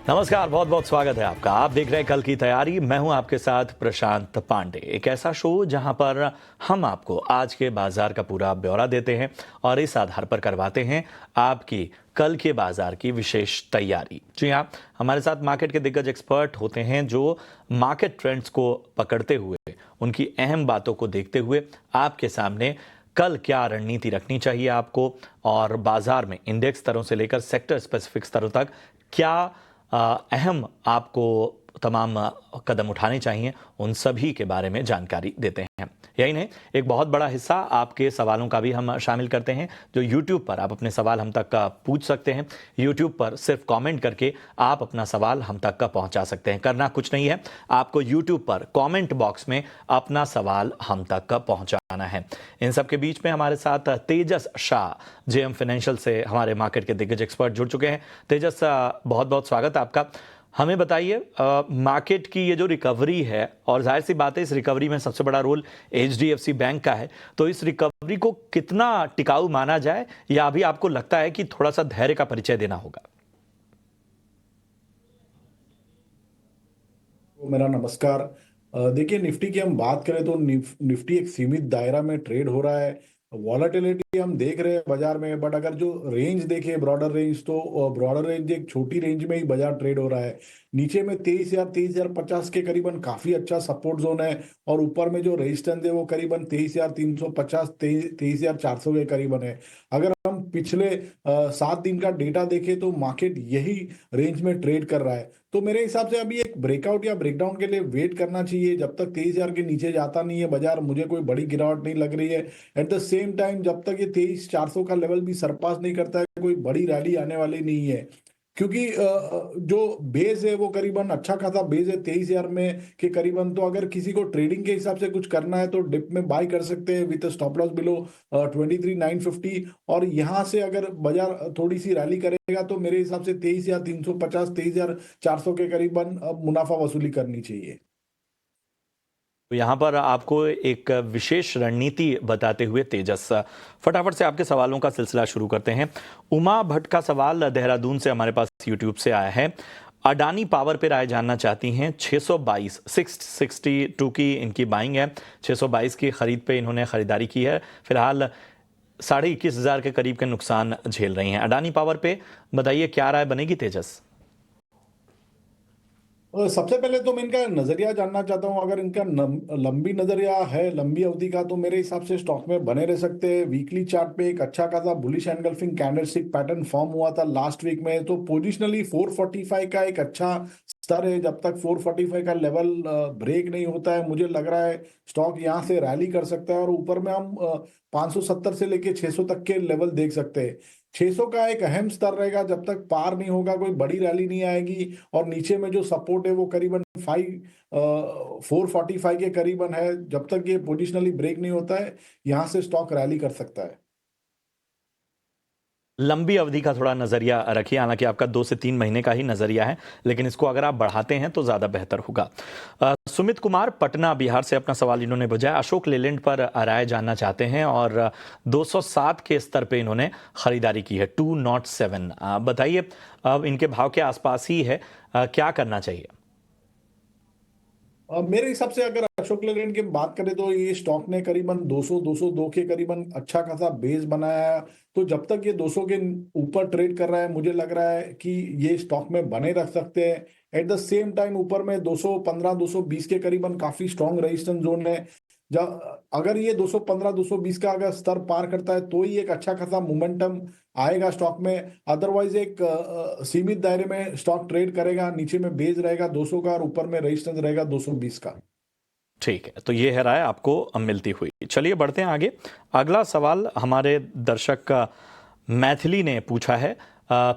नमस्कार, बहुत बहुत स्वागत है आपका। आप देख रहे हैं कल की तैयारी। मैं हूं आपके साथ प्रशांत पांडे। एक ऐसा शो जहां पर हम आपको आज के बाजार का पूरा ब्यौरा देते हैं और इस आधार पर करवाते हैं आपकी कल के बाजार की विशेष तैयारी। जी हाँ, हमारे साथ मार्केट के दिग्गज एक्सपर्ट होते हैं जो मार्केट ट्रेंड्स को पकड़ते हुए, उनकी अहम बातों को देखते हुए आपके सामने कल क्या रणनीति रखनी चाहिए आपको और बाजार में इंडेक्स स्तरों से लेकर सेक्टर स्पेसिफिक स्तरों तक क्या अहम आपको तमाम कदम उठाने चाहिए, उन सभी के बारे में जानकारी देते हैं। यही नहीं, एक बहुत बड़ा हिस्सा आपके सवालों का भी हम शामिल करते हैं, जो YouTube पर आप अपने सवाल हम तक का पूछ सकते हैं। YouTube पर सिर्फ कमेंट करके आप अपना सवाल हम तक का पहुंचा सकते हैं। करना कुछ नहीं है, आपको YouTube पर कमेंट बॉक्स में अपना सवाल हम तक का पहुंचाना है। इन सब के बीच में हमारे साथ तेजस शाह, JM फाइनेंशियल से हमारे मार्केट के दिग्गज एक्सपर्ट जुड़ चुके हैं। तेजस, बहुत बहुत स्वागत है आपका। हमें बताइए, मार्केट की ये जो रिकवरी है, और जाहिर सी बात है इस रिकवरी में सबसे बड़ा रोल HDFC बैंक का है, तो इस रिकवरी को कितना टिकाऊ माना जाए, या अभी आपको लगता है कि थोड़ा सा धैर्य का परिचय देना होगा? तो मेरा नमस्कार। देखिए, निफ्टी की हम बात करें तो निफ्टी एक सीमित दायरा में ट्रेड हो रहा है। वॉलेटिलिटी हम देख रहे हैं बाजार में, बट अगर जो रेंज देखें ब्रॉडर रेंज, तो ब्रॉडर रेंज एक छोटी रेंज में ही बाजार ट्रेड हो रहा है। नीचे में 23,050 के करीबन काफी अच्छा सपोर्ट जोन है, और ऊपर में जो रेजिस्टेंस है वो करीबन 23,350 23,400 के करीबन है। अगर हम पिछले 7 दिन का डेटा देखें तो मार्केट यही रेंज में ट्रेड कर रहा है। तो मेरे हिसाब से अभी एक ब्रेकआउट या ब्रेकडाउन के लिए वेट करना चाहिए। जब तक 23,000 के नीचे जाता नहीं है बाजार, मुझे कोई बड़ी गिरावट नहीं लग रही है। एट द सेम टाइम जब तक ये 23,400 का लेवल भी सरपास नहीं करता है, कोई बड़ी रैली आने वाली नहीं है। क्योंकि जो बेस है वो करीबन अच्छा खासा बेस है 23,000 में के करीबन। तो अगर किसी को ट्रेडिंग के हिसाब से कुछ करना है तो डिप में बाय कर सकते हैं विद स्टॉप लॉस बिलो 23,950। और यहाँ से अगर बाजार थोड़ी सी रैली करेगा तो मेरे हिसाब से 23,350 23,400 के करीबन अब मुनाफा वसूली करनी चाहिए। तो यहाँ पर आपको एक विशेष रणनीति बताते हुए तेजस, फटाफट से आपके सवालों का सिलसिला शुरू करते हैं। उमा भट्ट का सवाल देहरादून से हमारे पास यूट्यूब से आया है। अडानी पावर पे राय जानना चाहती हैं। 622 662 की इनकी बाइंग है। 622 की खरीद पे इन्होंने खरीदारी की है। फिलहाल 21,500 के करीब के नुकसान झेल रही हैं अडानी पावर पे। बताइए क्या राय बनेगी तेजस? सबसे पहले तो मैं इनका नजरिया जानना चाहता हूं। अगर इनका लंबी नजरिया है, लंबी अवधि का, तो मेरे हिसाब से स्टॉक में बने रह सकते हैं। वीकली चार्ट पे एक अच्छा खासा bullish engulfing candlestick pattern form हुआ था लास्ट वीक में। तो पोजिशनली 445 का एक अच्छा स्तर है। जब तक 445 का लेवल ब्रेक नहीं होता है, मुझे लग रहा है स्टॉक यहाँ से रैली कर सकता है। और ऊपर में हम 570 से लेके 600 तक के लेवल देख सकते हैं। 600 का एक अहम स्तर रहेगा, जब तक पार नहीं होगा कोई बड़ी रैली नहीं आएगी। और नीचे में जो सपोर्ट है वो करीबन 445 के करीबन है। जब तक ये पोजिशनली ब्रेक नहीं होता है, यहाँ से स्टॉक रैली कर सकता है। लंबी अवधि का थोड़ा नजरिया रखिए, हालांकि आपका 2 से 3 महीने का ही नजरिया है, लेकिन इसको अगर आप बढ़ाते हैं तो ज्यादा बेहतर होगा। सुमित कुमार पटना बिहार से अपना सवाल इन्होंने भेजा है। अशोक लेलैंड पर राय जानना चाहते हैं और 207 के स्तर पे इन्होंने खरीदारी की है, 207। बताइए, अब इनके भाव के आसपास ही है, क्या करना चाहिए? मेरे हिसाब से अगर अशोक लेलैंड की बात करें तो ये स्टॉक ने करीबन 200 202 के करीबन अच्छा खासा बेस बनाया है। तो जब तक ये 200 के ऊपर ट्रेड कर रहा है, मुझे लग रहा है कि ये स्टॉक में बने रख सकते हैं। एट द सेम टाइम ऊपर में 215 220 के करीबन काफी स्ट्रॉन्ग रेजिस्टेंस जोन है। जब अगर ये 215 220 का अगर स्तर पार करता है तो ही एक अच्छा खासा मोमेंटम आएगा स्टॉक में। अदरवाइज एक सीमित दायरे में स्टॉक ट्रेड करेगा। नीचे में बेस रहेगा 200 का और ऊपर में रेजिस्टेंस रहेगा 220 का। ठीक है, तो ये है राय आपको मिलती हुई। चलिए बढ़ते हैं आगे। अगला सवाल हमारे दर्शक मैथिली ने पूछा है।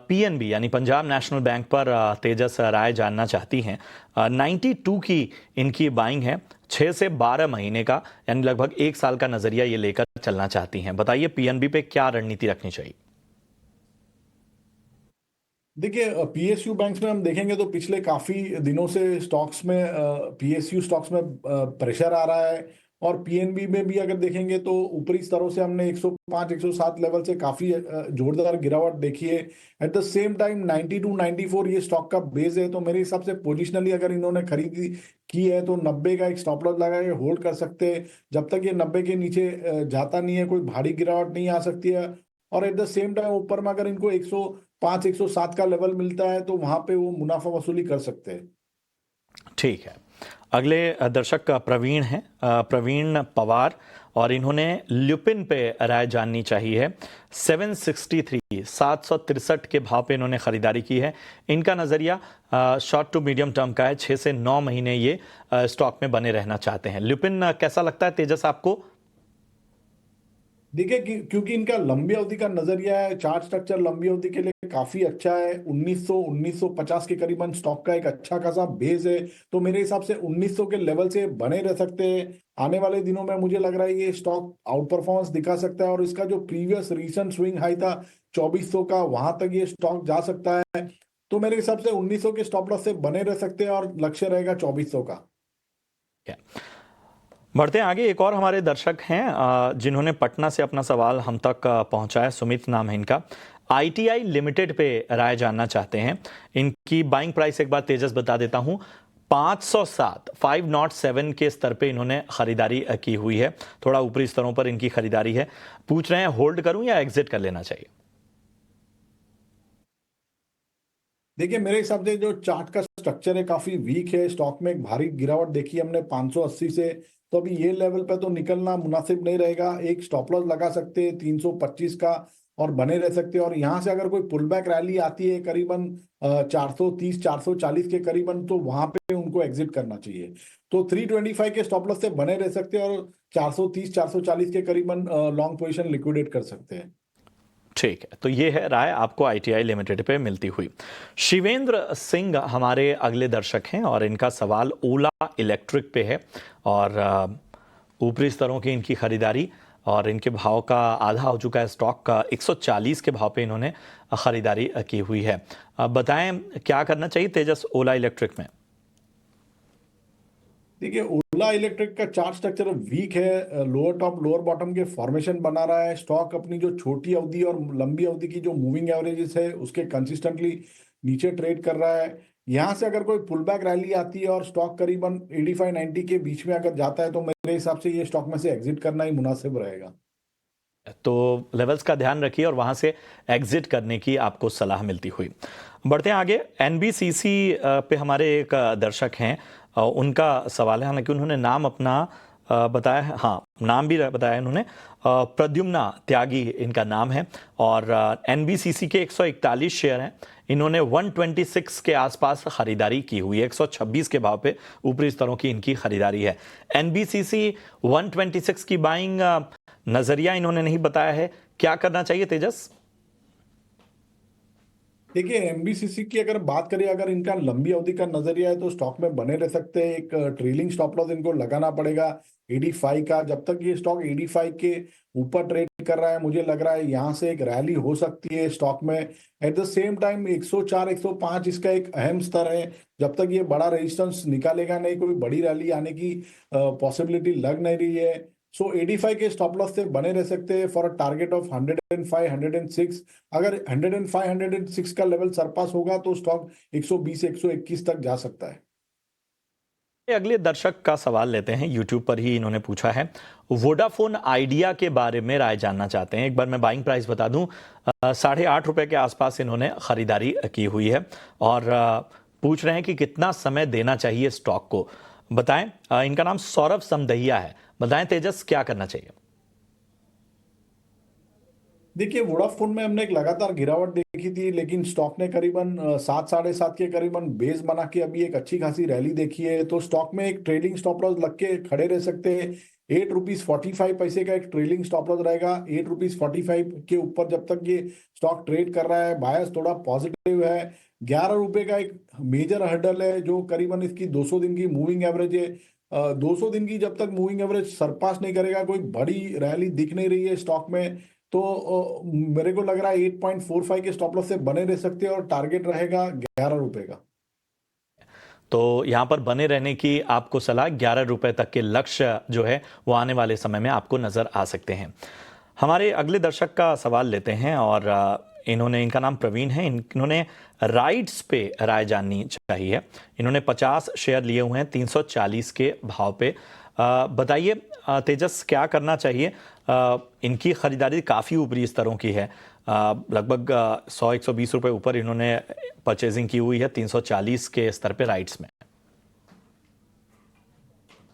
PNB यानी पंजाब नेशनल बैंक पर तेजस राय जानना चाहती हैं। 92 की इनकी बाइंग है, 6 से 12 महीने का यानी लगभग 1 साल का नजरिया ये लेकर चलना चाहती हैं। बताइए PNB पे क्या रणनीति रखनी चाहिए? देखिए, PSU बैंक्स में हम देखेंगे तो पिछले काफी दिनों से स्टॉक्स में PSU स्टॉक्स में प्रेशर आ रहा है। और पीएनबी में भी अगर देखेंगे तो ऊपरी स्तरों से हमने 105 107 लेवल से काफी जोरदार गिरावट देखी है। एट द सेम टाइम 92 94 ये स्टॉक का बेस है, तो मेरे हिसाब से पोजिशनली अगर इन्होंने खरीदी की है तो 90 का एक स्टॉप लॉस लगा के होल्ड कर सकते हैं। जब तक ये 90 के नीचे जाता नहीं है कोई भारी गिरावट नहीं आ सकती है। और एट द सेम टाइम ऊपर में अगर इनको 105 107 का लेवल मिलता है तो वहां पे वो मुनाफा वसूली कर सकते हैं। ठीक है। अगले दर्शक प्रवीण हैं, प्रवीण पवार, और इन्होंने ल्यूपिन पे राय जाननी चाहिए। 763 763 के भाव पे इन्होंने खरीदारी की है। इनका नज़रिया शॉर्ट टू मीडियम टर्म का है, 6 से 9 महीने ये स्टॉक में बने रहना चाहते हैं। ल्यूपिन कैसा लगता है तेजस आपको? देखिए क्योंकि इनका लंबी अवधि का नजरिया है, चार्ट स्ट्रक्चर लंबी अवधि के लिए काफी अच्छा है। 1900 1950 के करीबन स्टॉक का एक अच्छा खासा बेस है, तो मेरे हिसाब से 1900 के लेवल से बने रह सकते हैं। आने वाले दिनों में मुझे लग रहा है ये स्टॉक आउट परफॉर्मेंस दिखा सकता है, और इसका जो प्रीवियस रीसेंट स्विंग हाई था 2400 का, वहां तक ये स्टॉक जा सकता है। तो मेरे हिसाब से 1900 के स्टॉप लॉस से बने रह सकते हैं और लक्ष्य रहेगा 2400 का। बढ़ते हैं आगे। एक और हमारे दर्शक हैं जिन्होंने पटना से अपना सवाल हम तक पहुंचाया। सुमित नाम है इनका। आईटीआई लिमिटेड पे राय जानना चाहते हैं। इनकी बाइंग प्राइस एक बार तेजस बता देता हूं, 507 के स्तर पे इन्होंने खरीदारी की हुई है। थोड़ा ऊपरी स्तरों पर इनकी खरीदारी है। पूछ रहे हैं होल्ड करूं या एग्जिट कर लेना चाहिए? देखिए मेरे हिसाब से जो चार्ट का स्ट्रक्चर है काफी वीक है, स्टॉक में एक भारी गिरावट देखी हमने 580 से, तो अभी ये लेवल पे तो निकलना मुनासिब नहीं रहेगा। एक स्टॉप लॉस लगा सकते हैं 325 का और बने रह सकते हैं। और यहाँ से अगर कोई पुल बैक रैली आती है करीबन 430 440 के करीबन, तो वहां पे उनको एग्जिट करना चाहिए। तो 325 के स्टॉप लॉस से बने रह सकते हैं और 430 440 के करीबन लॉन्ग पोजिशन लिक्विडेट कर सकते हैं। ठीक है, तो ये है राय आपको आईटीआई लिमिटेड पे मिलती हुई। शिवेंद्र सिंह हमारे अगले दर्शक हैं और इनका सवाल ओला इलेक्ट्रिक पे है। और ऊपरी स्तरों की इनकी खरीदारी और इनके भाव का आधा हो चुका है। स्टॉक का 140 के भाव पे इन्होंने खरीदारी की हुई है। बताएं क्या करना चाहिए तेजस ओला इलेक्ट्रिक में? देखिए ओला इलेक्ट्रिक का चार्ट स्ट्रक्चर वीक है, लोअर टॉप लोअर बॉटम के फॉर्मेशन बना रहा है। स्टॉक अपनी जो छोटी अवधि और लंबी अवधि की जो मूविंग एवरेजेस है उसके कंसिस्टेंटली नीचे ट्रेड कर रहा है। यहाँ से अगर कोई पुल बैक रैली आती है और स्टॉक करीबन 85 90 के बीच में अगर जाता है, तो मेरे हिसाब से ये स्टॉक में से एग्जिट करना ही मुनासिब रहेगा। तो लेवल्स का ध्यान रखिए और वहां से एग्जिट करने की आपको सलाह मिलती हुई। बढ़ते हैं आगे। एनबीसीसी पे हमारे एक दर्शक हैं, उनका सवाल है। हालांकि उन्होंने नाम अपना बताया है, हाँ नाम भी बताया है उन्होंने। प्रद्युम्ना त्यागी इनका नाम है और एनबीसीसी के 141 शेयर हैं। इन्होंने 126 के आसपास खरीदारी की हुई है। 126 के भाव पे ऊपरी स्तरों की इनकी खरीदारी है। एनबीसीसी 126 की बाइंग नजरिया इन्होंने नहीं बताया है, क्या करना चाहिए तेजस? देखिए एमबीसीसी की अगर बात करें, अगर इनका लंबी अवधि का नजरिया है तो स्टॉक में बने रह सकते हैं। एक ट्रेलिंग स्टॉप लॉस इनको लगाना पड़ेगा 85 का। जब तक ये स्टॉक 85 के ऊपर ट्रेड कर रहा है, मुझे लग रहा है यहाँ से एक रैली हो सकती है स्टॉक में। एट द सेम टाइम 104 105 इसका एक अहम स्तर है। जब तक ये बड़ा रेजिस्टेंस निकालेगा नहीं, कोई बड़ी रैली आने की पॉसिबिलिटी लग नहीं रही है। सो 85 के स्टॉप लॉस से बने रह सकते हैं फॉर अ टारगेट ऑफ 105 106। अगर 105 106 का लेवल सरपास होगा तो स्टॉक 120 121 तक जा सकता है। अगले दर्शक का सवाल लेते हैं। यूट्यूब पर ही इन्होंने पूछा है, वोडाफोन आइडिया के बारे में राय जानना चाहते हैं। एक बार मैं बाइंग प्राइस बता दूं, 8.5 रुपए के आसपास इन्होंने खरीदारी की हुई है और पूछ रहे हैं कि कितना समय देना चाहिए स्टॉक को। बताएं। इनका नाम सौरभ समदहिया है। बताएं तेजस क्या करना चाहिए? देखिए वोडाफोन में हमने एक लगातार गिरावट देखी थी, लेकिन स्टॉक ने करीबन 7 7.5 के करीबन बेस बना के अभी एक अच्छी खासी रैली देखी है। तो स्टॉक में एक ट्रेलिंग स्टॉप लॉस लग के खड़े रह सकते हैं। 8 रुपीज 45 का एक ट्रेलिंग स्टॉप लॉस रहेगा। 8 रुपीज 45 के ऊपर जब तक ये स्टॉक ट्रेड कर रहा है, बायस थोड़ा पॉजिटिव है। 11 रुपए का एक मेजर हर्डल है जो करीबन इसकी 200 दिन की मूविंग एवरेज है। 200 दिन की जब तक मूविंग एवरेज सरपास नहीं करेगा, कोई बड़ी रैली दिख नहीं रही है स्टॉक में, तो मेरे को लग रहा है 8.45 के स्टॉप लॉस से बने रह सकते हैं और टारगेट रहेगा 11 रुपए का। तो यहाँ पर बने रहने की आपको सलाह, 11 रुपए तक के लक्ष्य जो है वो आने वाले समय में आपको नज़र आ सकते हैं। हमारे अगले दर्शक का सवाल लेते हैं और इनका नाम प्रवीण है। इन्होंने राइट्स पे राय जाननी चाहिए। इन्होंने 50 शेयर लिए हुए हैं 340 के भाव पे। बताइए तेजस, क्या करना चाहिए? इनकी खरीदारी काफ़ी ऊपरी स्तरों की है। लगभग 100-120 रुपए ऊपर इन्होंने परचेजिंग की हुई है 340 के स्तर पे राइट्स में।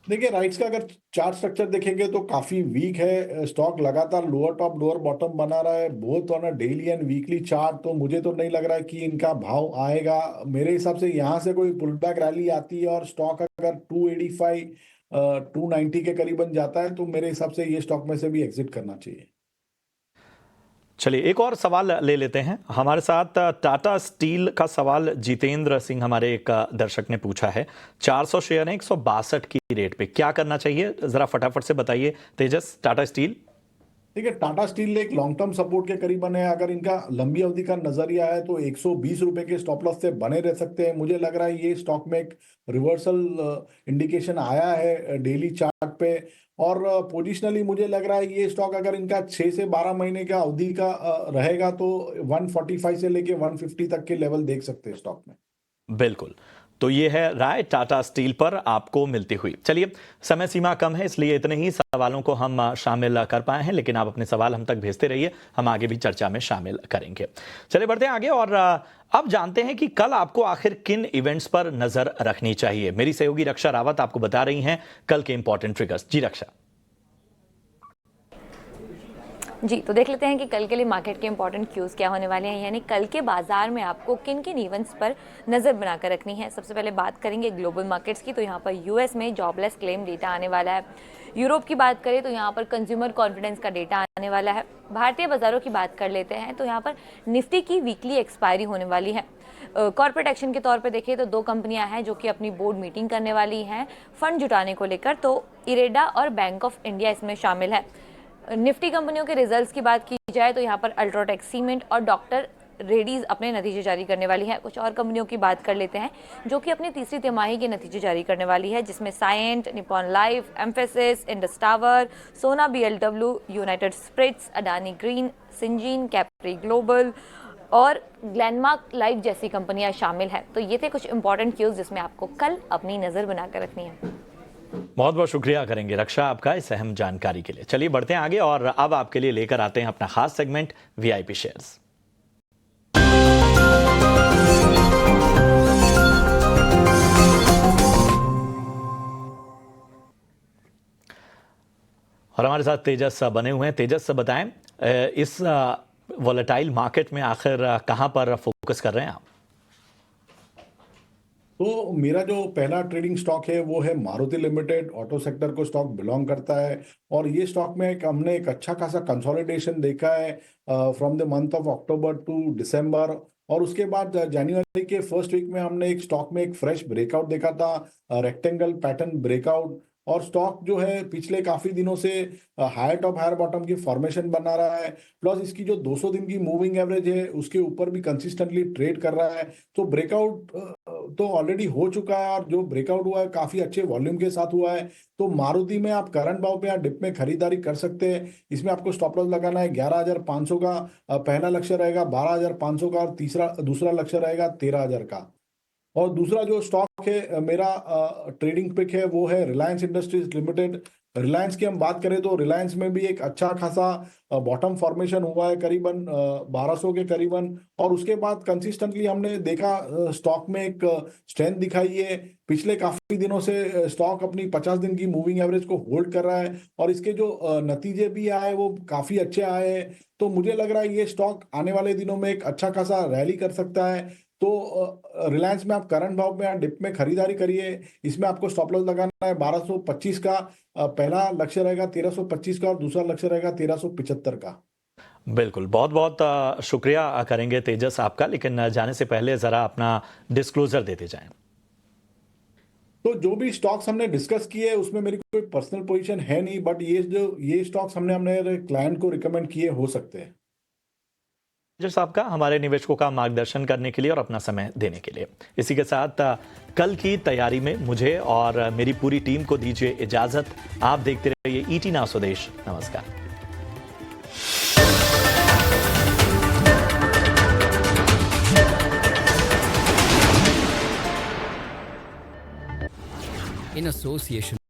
देखिए, राइट्स का अगर चार्ट स्ट्रक्चर देखेंगे तो काफी वीक है। स्टॉक लगातार लोअर टॉप लोअर बॉटम बना रहा है, both on a daily and weekly chart. तो मुझे तो नहीं लग रहा है कि इनका भाव आएगा। मेरे हिसाब से यहाँ से कोई पुल बैक रैली आती है और स्टॉक अगर 285 290 के करीबन जाता है तो मेरे हिसाब से ये स्टॉक में से भी एग्जिट करना चाहिए। चलिए एक और सवाल ले लेते हैं। हमारे साथ टाटा स्टील का सवाल जितेंद्र सिंह हमारे एक दर्शक ने पूछा है। 400 शेयर है 162 की रेट पे, क्या करना चाहिए? जरा फटाफट से बताइए तेजस। टाटा स्टील, देखिए, टाटा स्टील एक लॉन्ग टर्म सपोर्ट के करीबन है। अगर इनका लंबी अवधि का नजरिया है तो 120 रुपए के स्टॉप लॉस से बने रह सकते हैं। मुझे लग रहा है ये स्टॉक में एक रिवर्सल इंडिकेशन आया है डेली चार्ट पे। और पोजिशनली मुझे लग रहा है ये स्टॉक अगर इनका 6 से 12 महीने का अवधि का रहेगा तो 145 से लेके 150 तक के लेवल देख सकते हैं स्टॉक में। बिल्कुल। तो ये है राय टाटा स्टील पर आपको मिलती हुई। चलिए, समय सीमा कम है इसलिए इतने ही सवालों को हम शामिल कर पाए हैं, लेकिन आप अपने सवाल हम तक भेजते रहिए, हम आगे भी चर्चा में शामिल करेंगे। चलिए बढ़ते हैं आगे और अब जानते हैं कि कल आपको आखिर किन इवेंट्स पर नजर रखनी चाहिए। मेरी सहयोगी रक्षा रावत आपको बता रही हैं कल के इंपॉर्टेंट ट्रिगर्स। जी रक्षा। जी, तो देख लेते हैं कि कल के लिए मार्केट के इंपॉर्टेंट क्यूज़ क्या होने वाले हैं, यानी कल के बाजार में आपको किन किन इवेंट्स पर नज़र बनाकर रखनी है। सबसे पहले बात करेंगे ग्लोबल मार्केट्स की, तो यहाँ पर यूएस में जॉबलेस क्लेम डेटा आने वाला है। यूरोप की बात करें तो यहाँ पर कंज्यूमर कॉन्फिडेंस का डेटा आने वाला है। भारतीय बाजारों की बात कर लेते हैं तो यहाँ पर निफ्टी की वीकली एक्सपायरी होने वाली है। कॉर्पोरेट एक्शन के तौर पे देखें तो दो कंपनियां हैं जो कि अपनी बोर्ड मीटिंग करने वाली हैं फंड जुटाने को लेकर, तो इरेडा और बैंक ऑफ इंडिया इसमें शामिल है। निफ्टी कंपनियों के रिजल्ट्स की बात की जाए तो यहाँ पर अल्ट्राटेक सीमेंट और डॉक्टर रेडीज अपने नतीजे जारी करने वाली है। कुछ और कंपनियों की बात कर लेते हैं जो कि अपनी तीसरी तिमाही के नतीजे जारी करने वाली है, जिसमें Cyient, Nippon Life, Mphasis, Indus Tower, Sona BLW, United Spirits, Adani Green, Syngene, Capri Global और ग्लेनमार्क लाइफ जैसी कंपनियां शामिल हैं। तो ये थे कुछ इंपॉर्टेंट क्यूज जिसमें आपको कल अपनी नज़र बनाकर रखनी है। बहुत बहुत शुक्रिया करेंगे रक्षा आपका इस अहम जानकारी के लिए। चलिए बढ़ते हैं आगे और अब आपके लिए लेकर आते हैं अपना खास सेगमेंट वीआईपी शेयर्स। और हमारे साथ तेजस बने हुए हैं। तेजस बताएं, इस वोलेटाइल मार्केट में आखिर कहां पर फोकस कर रहे हैं आप? तो मेरा जो पहला ट्रेडिंग स्टॉक है वो है मारुति लिमिटेड। ऑटो सेक्टर को स्टॉक बिलोंग करता है और ये स्टॉक में हमने एक अच्छा खासा कंसोलिडेशन देखा है from the month of October to December. और उसके बाद जनवरी के फर्स्ट वीक में हमने एक स्टॉक में एक फ्रेश ब्रेकआउट देखा था, रेक्टेंगल पैटर्न ब्रेकआउट। और स्टॉक जो है पिछले काफी दिनों से हायर टॉप हायर बॉटम की फॉर्मेशन बना रहा है। प्लस इसकी जो 200 दिन की मूविंग एवरेज है उसके ऊपर भी कंसिस्टेंटली ट्रेड कर रहा है। तो ब्रेकआउट तो ऑलरेडी हो चुका है और जो ब्रेकआउट हुआ है काफी अच्छे वॉल्यूम के साथ हुआ है। तो मारुति में आप करंट भाव पे या डिप में खरीदारी कर सकते हैं। इसमें आपको स्टॉप लॉस लगाना है 11,500 का। पहला लक्ष्य रहेगा 12,500 का और दूसरा लक्ष्य रहेगा 13,000 का। और दूसरा जो स्टॉक है मेरा ट्रेडिंग पिक है वो है रिलायंस इंडस्ट्रीज लिमिटेड। रिलायंस की हम बात करें तो रिलायंस में भी एक अच्छा खासा बॉटम फॉर्मेशन हुआ है करीबन 1200 के करीबन। और उसके बाद कंसिस्टेंटली हमने देखा स्टॉक में एक स्ट्रेंथ दिखाई है। पिछले काफी दिनों से स्टॉक अपनी 50 दिन की मूविंग एवरेज को होल्ड कर रहा है और इसके जो नतीजे भी आए वो काफी अच्छे आए हैं। तो मुझे लग रहा है ये स्टॉक आने वाले दिनों में एक अच्छा खासा रैली कर सकता है। तो रिलायंस में आप करंट भाव में या डिप में खरीदारी करिए। इसमें आपको स्टॉप लॉस लगाना है 1225 का। पहला लक्ष्य रहेगा 1325 का और दूसरा लक्ष्य रहेगा 1375 का। बिल्कुल, बहुत बहुत शुक्रिया करेंगे तेजस आपका, लेकिन जाने से पहले जरा अपना डिस्क्लोजर देते जाएं। तो जो भी स्टॉक्स हमने डिस्कस किए उसमें मेरी कोई पर्सनल पोजीशन है नहीं, बट ये स्टॉक्स हमने अपने क्लाइंट को रिकमेंड किए हो सकते हैं। साहब का हमारे निवेशकों का मार्गदर्शन करने के लिए और अपना समय देने के लिए। इसी के साथ कल की तैयारी में मुझे और मेरी पूरी टीम को दीजिए इजाजत। आप देखते रहिए ET Now स्वदेश। नमस्कार। in association